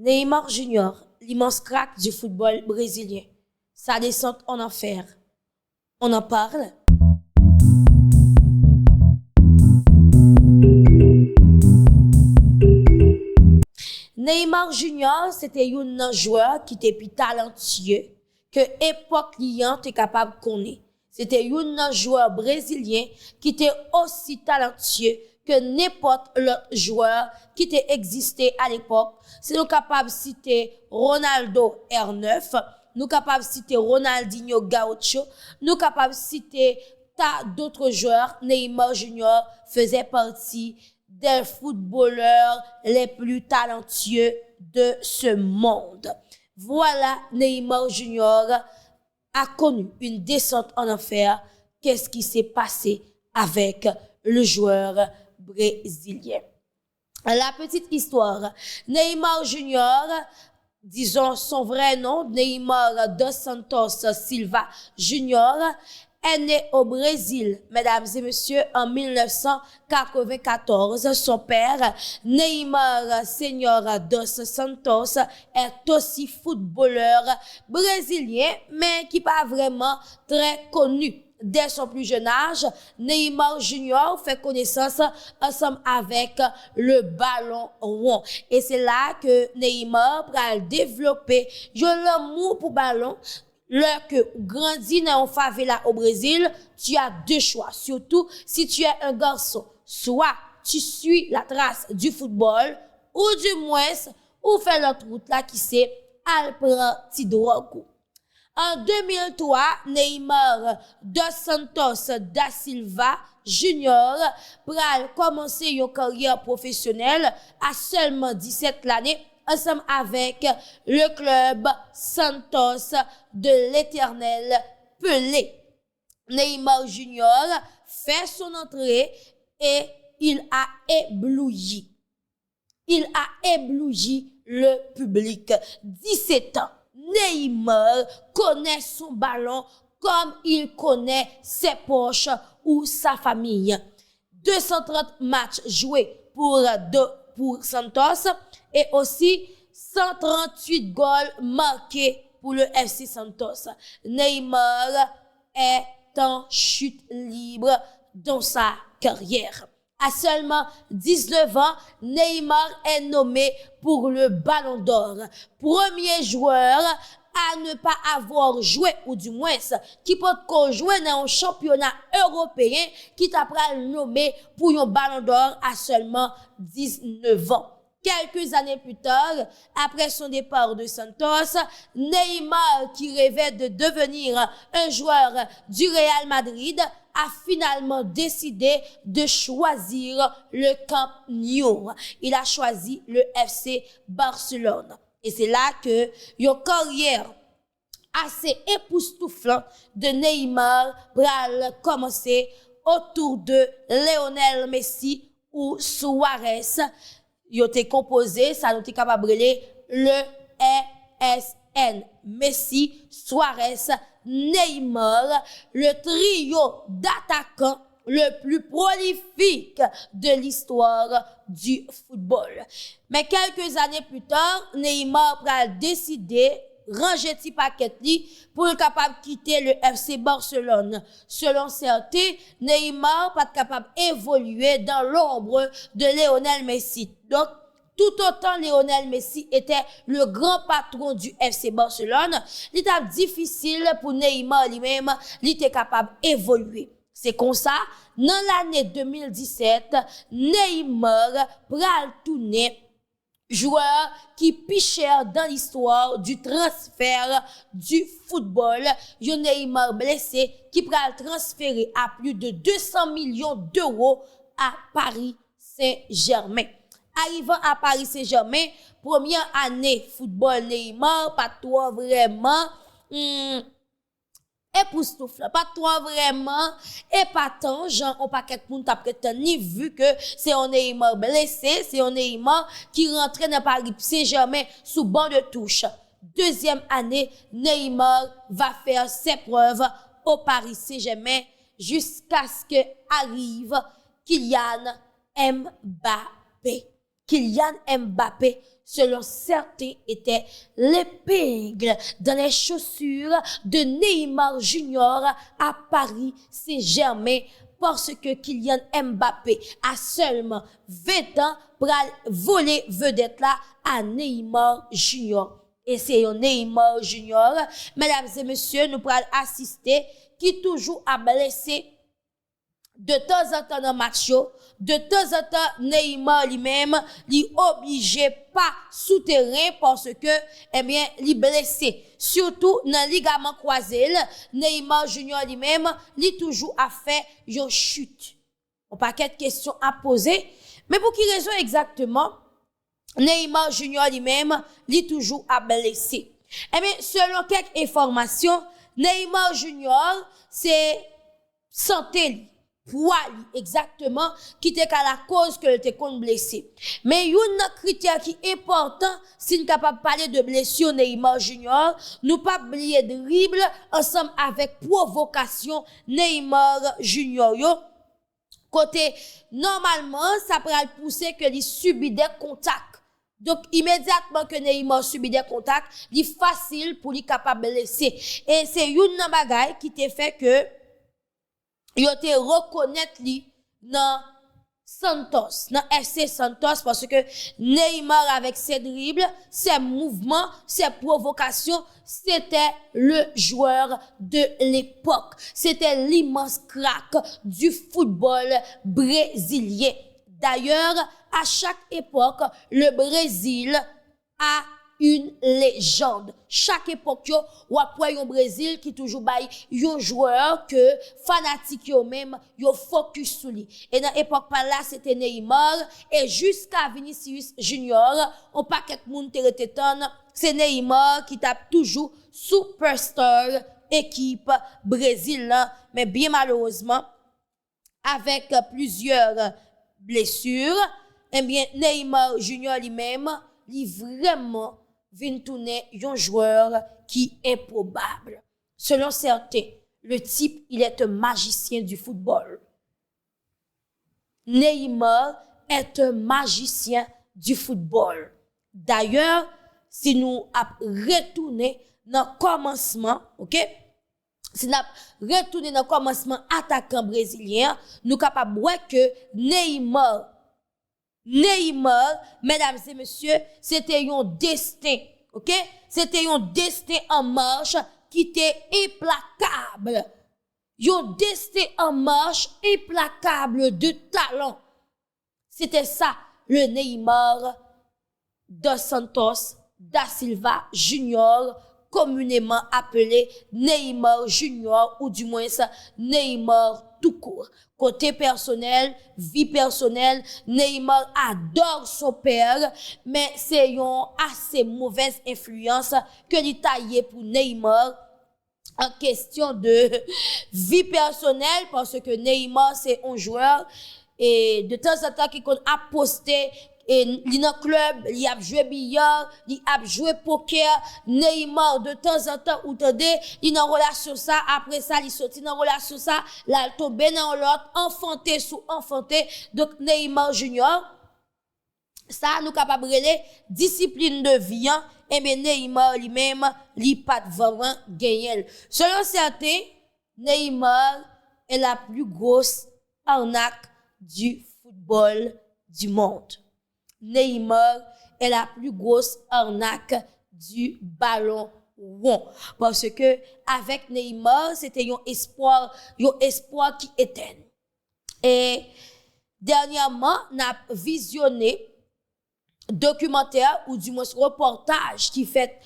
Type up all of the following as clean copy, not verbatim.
Neymar Junior, l'immense crack du football brésilien. Sa descente en enfer. On en parle? Neymar Junior, c'était un joueur qui était plus talentueux que époque client est capable de connaître. C'était un joueur brésilien qui était aussi talentueux que n'importe l'autre joueur qui était existé à l'époque. C'est nous capable de citer Ronaldo R9, nous capable de citer Ronaldinho Gaucho, nous capable de citer tas d'autres joueurs. Neymar Junior faisait partie des footballeurs les plus talentueux de ce monde. Voilà, Neymar Junior a connu une descente en enfer. Qu'est-ce qui s'est passé avec le joueur brésilien? La petite histoire. Neymar Junior, disons son vrai nom, Neymar dos Santos Silva Junior, est né au Brésil, mesdames et messieurs, en 1994. Son père, Neymar Senhor dos Santos, est aussi footballeur brésilien, mais qui pas vraiment très connu. Dès son plus jeune âge, Neymar Junior fait connaissance ensemble avec le ballon rond. Et c'est là que Neymar va développer l'amour pour ballon. Lorsque tu grandis dans une favela au Brésil, tu as deux choix. Surtout si tu es un garçon. Soit tu suis la trace du football, ou du moins, ou fais l'autre route là qui c'est, al prend ti drogue. En 2003, Neymar dos Santos da Silva Junior pral commencer une carrière professionnelle à seulement 17 l'année ensemble avec le club Santos de l'Éternel Pelé. Neymar Junior fait son entrée et il a ébloui. Il a ébloui le public. 17 ans. Neymar connaît son ballon comme il connaît ses poches ou sa famille. 230 matchs joués pour Santos et aussi 138 goals marqués pour le FC Santos. Neymar est en chute libre dans sa carrière. À seulement 19 ans, Neymar est nommé pour le Ballon d'Or. Premier joueur à ne pas avoir joué, ou du moins, qui peut jouer dans un championnat européen, qui t'a nommé pour un Ballon d'Or à seulement 19 ans. Quelques années plus tard, après son départ de Santos, Neymar, qui rêvait de devenir un joueur du Real Madrid, a finalement décidé de choisir le Camp Nou. Il a choisi le FC Barcelone. Et c'est là que une carrière assez époustouflante de Neymar va commencer autour de Lionel Messi ou Suarez. Ils ont été composés, ça nous est capable de le ESN. Messi, Suarez, Neymar, le trio d'attaquants le plus prolifique de l'histoire du football. Mais quelques années plus tard, Neymar a décidé ranger petit paquet pour être capable de quitter le FC Barcelone. Selon certains, Neymar pas capable d'évoluer dans l'ombre de Lionel Messi. Donc, tout autant Lionel Messi était le grand patron du FC Barcelone, il était difficile pour Neymar lui-même, il était capable d'évoluer. C'est comme ça, dans l'année 2017, Neymar pral tourner joueur qui pichère dans l'histoire du transfert du football. Yon Neymar blessé qui pral transférer à plus de 200 millions d'euros à Paris Saint-Germain. Arrivant à Paris Saint-Germain, première année football Neymar, pas toi vraiment époustoufle, pas toi vraiment épatant, genre on pas quelque monde t'a prétendu ni vu que c'est un Neymar blessé, c'est un Neymar qui rentrait dans Paris Saint-Germain sous banc de touche. Deuxième année, Neymar va faire ses preuves au Paris Saint-Germain jusqu'à ce que arrive Kylian Mbappé. Kylian Mbappé selon certains, était l'épingle dans les chaussures de Neymar Junior à Paris Saint-Germain parce que Kylian Mbappé a seulement 20 ans pour voler vedette là à Neymar Junior. Et c'est un Neymar Junior, mesdames et messieurs, nous pourrons assister qui toujours a blessé de temps en temps dans le match, de temps en temps, Neymar lui-même, il obligé pas souterrain parce que, eh bien, il blessé. Surtout, dans le ligament croisé, Neymar Junior lui-même, il toujours a fait une chute. On paquet de questions à poser. Mais pour qui raison exactement, Neymar Junior lui-même, il toujours a blessé. Eh bien, selon quelques informations, Neymar Junior, c'est santé poids exactement qui était à la cause que était blessé. Mais un critère qui est important si nous capable de parler de blessure Neymar Junior, nous pas oublier dribble ensemble avec provocation Neymar Junior yo. Côté normalement ça pourrait pousser que il subit des contacts. Donc, immédiatement que Neymar subit des contacts, il est facile pour lui capable de blesser. Et c'est une bagaille qui te fait que yo te reconnaître li dans Santos, dans FC Santos, parce que Neymar avec ses dribbles, ses mouvements, ses provocations, c'était le joueur de l'époque. C'était l'immense crack du football brésilien. D'ailleurs, à chaque époque, le Brésil a une légende. Chaque époque, ou après un Brésil qui toujours bail un joueur que fanatique yo même yo focus sur lui. Et dans l'époque par là, c'était Neymar et jusqu'à Vinicius Junior, on pas quelques monde c'est Neymar qui tape toujours superstar équipe Brésil là, mais bien malheureusement avec plusieurs blessures, eh bien Neymar Junior lui-même, il vraiment vient tourner un joueur qui est probable. Selon certains, le type, il est un magicien du football. Neymar est un magicien du football. D'ailleurs, si nous retournons dans le commencement, ok? Si nous retournons dans le commencement attaquant brésilien, nous sommes capables de voir que Neymar, mesdames et messieurs, c'était un destin, ok? C'était un destin en marche qui était implacable. Un destin en marche implacable de talent. C'était ça, le Neymar dos Santos da Silva Junior, communément appelé Neymar Junior, ou du moins Neymar tout court. Côté personnel, vie personnelle, Neymar adore son père, mais c'est une assez mauvaise influence que l'Italie pour Neymar en question de vie personnelle, parce que Neymar c'est un joueur et de temps en temps qui a posté et li dans club, il a joué billard, il a joué poker, Neymar de temps en temps ou tande, il dans relation ça, après ça il sorti dans relation ça, là il tombe dans l'autre, enfanté sous enfanté. Donc Neymar Junior, ça nous capable de discipline de vie, et bien Neymar lui-même, li pas vraiment gagner. Selon certains, Neymar est la plus grosse arnaque du football du monde. Neymar est la plus grosse arnaque du ballon rond. Parce que, avec Neymar, c'était un espoir qui éteint. Et, dernièrement, on a visionné documentaire ou du moins reportage qui fait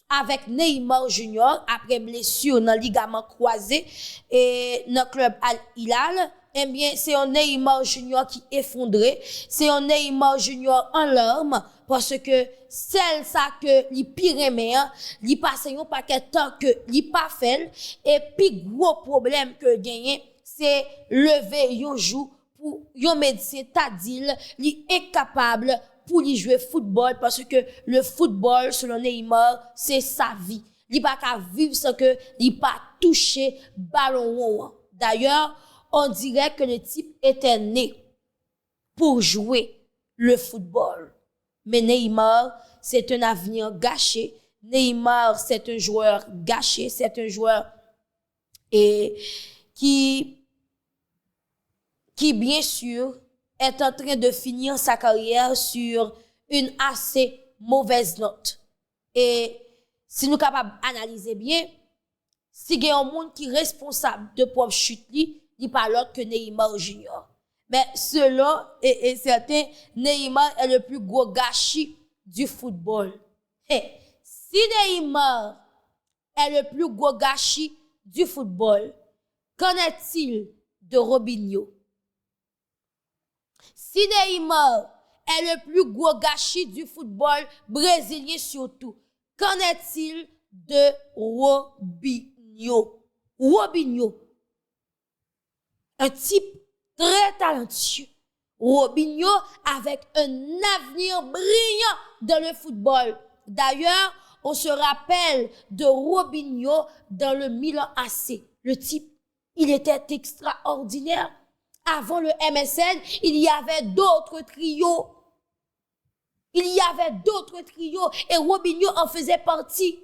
avec Neymar Junior après blessure dans le ligament croisé et dans le club Al Hilal. Eh bien, c'est un Neymar Junior qui est effondré. C'est un Neymar Junior en larmes parce que celle ça que li pire mais li passe un paquet de temps que li pas fait et puis gros problème que gagné c'est lever un jour pour un médecin t'a dit li est capable pour lui jouer football parce que le football selon Neymar c'est sa vie. Il pas qu'à vivre sans que il pas toucher ballon. D'ailleurs, on dirait que le type était né pour jouer le football. Mais Neymar, c'est un avenir gâché. Neymar, c'est un joueur gâché, c'est un joueur qui bien sûr est en train de finir sa carrière sur une assez mauvaise note. Et si nous sommes capables d'analyser bien, si il y a un monde qui est responsable de propre chute, il pas l'autre que Neymar Junior. Mais selon et certains, Neymar est le plus gros gâchis du football. Et si Neymar est le plus gros gâchis du football, qu'en est-il de Robinho? Si Neymar est le plus gros gâchis du football brésilien surtout, qu'en est-il de Robinho? Robinho, un type très talentueux. Robinho avec un avenir brillant dans le football. D'ailleurs, on se rappelle de Robinho dans le Milan AC. Le type, il était extraordinaire. Avant le MSN, il y avait d'autres trios. Il y avait d'autres trios et Robinho en faisait partie.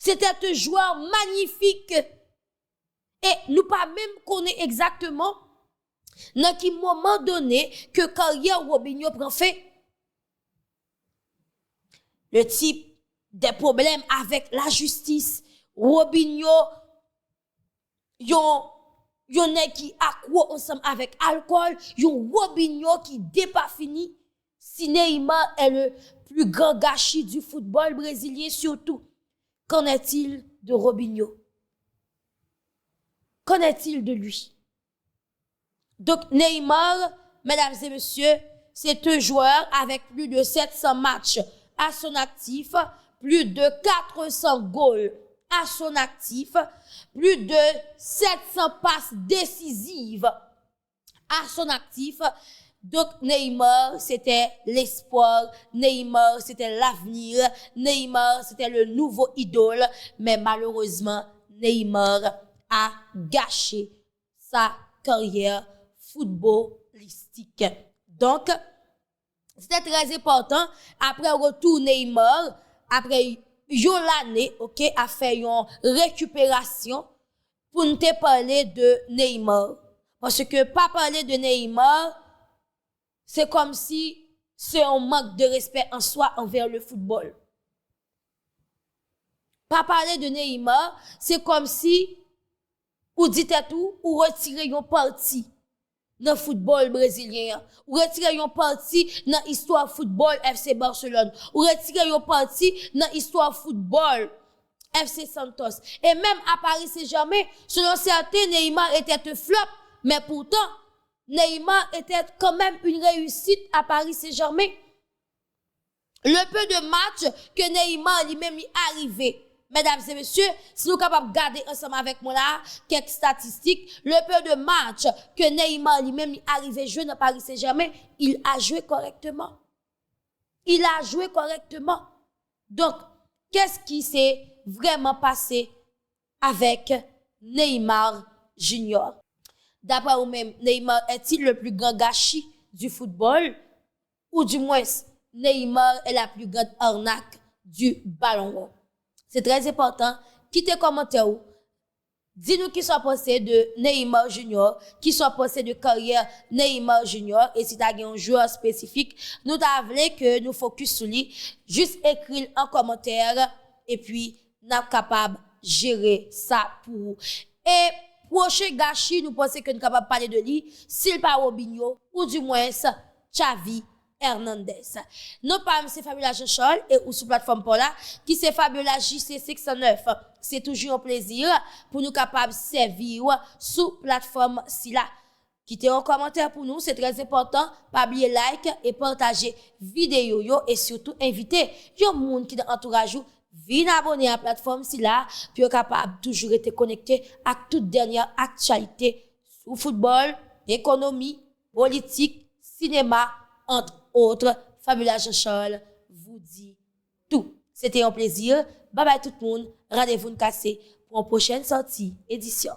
C'était un joueur magnifique. Et nous pas même connaît exactement dans quel moment donné que carrière Robinho prend fin. Le type des problèmes avec la justice. Robinho, yon qui accro ensemble avec alcool, yon Robinho qui dépas fini. Si Neymar est le plus grand gâchis du football brésilien surtout, qu'en est-il de Robinho? Qu'en est-il de lui? Donc Neymar, mesdames et messieurs, c'est un joueur avec plus de 700 matchs à son actif, plus de 400 goals à son actif, plus de 700 passes décisives à son actif. Donc Neymar, c'était l'espoir, Neymar, c'était l'avenir, Neymar, c'était le nouveau idole, mais malheureusement, Neymar a gâché sa carrière footballistique. Donc, c'était très important, après retour Neymar, après l'année, ok, a fait une récupération pour nous te parler de Neymar. Parce que pas parler de Neymar, c'est comme si c'est un manque de respect en soi envers le football. Pas parler de Neymar, c'est comme si, ou dites tout, ou retirer une partie dans le football brésilien, ou retirer une partie dans l'histoire football FC Barcelone, ou retirer une partie dans l'histoire football FC Santos. Et même à Paris Saint-Germain, selon certains, Neymar était un flop, mais pourtant, Neymar était quand même une réussite à Paris Saint-Germain. Le peu de matchs que Neymar lui-même est arrivé, mesdames et messieurs, si nous sommes capables de garder ensemble avec moi là, quelques statistiques, le peu de matchs que Neymar lui-même est arrivé jouer dans Paris Saint-Germain, il a joué correctement. Il a joué correctement. Donc, qu'est-ce qui s'est vraiment passé avec Neymar Junior? D'après vous-même, Neymar est-il le plus grand gâchis du football? Ou du moins, Neymar est la plus grande arnaque du ballon rond? C'est très important. Quittez commentaire ou. Dis-nous qui sont pensés de Neymar Junior, qui sont pensés de carrière Neymar Junior, et si tu as un joueur spécifique, nous t'avons que nous focus sur lui, juste écrire en commentaire, et puis, nous sommes capables de gérer ça pour vous. Et prochain gâchis, nous pensons que nous sommes capables de parler de lui, s'il pas Robinho, ou du moins, Xavi Hernandez. Nous parlons c'est Fabiola Jean-Charles et ou sur plateforme pour là, qui c'est Fabiola JC609. C'est toujours un plaisir pour nous capables de servir sous plateforme si là. Quittez un commentaire pour nous, c'est très important. Pas oublier like et partager vidéo yo et surtout inviter yon monde qui dans entourage ou viens abonner à la plateforme si là, puis capable toujours être connecté à toute dernière actualité sur football, économie, politique, cinéma, entre autres. Fabiola Jean-Charles vous dit tout. C'était un plaisir. Bye bye tout le monde. Rendez-vous cassé pour une prochaine sortie édition.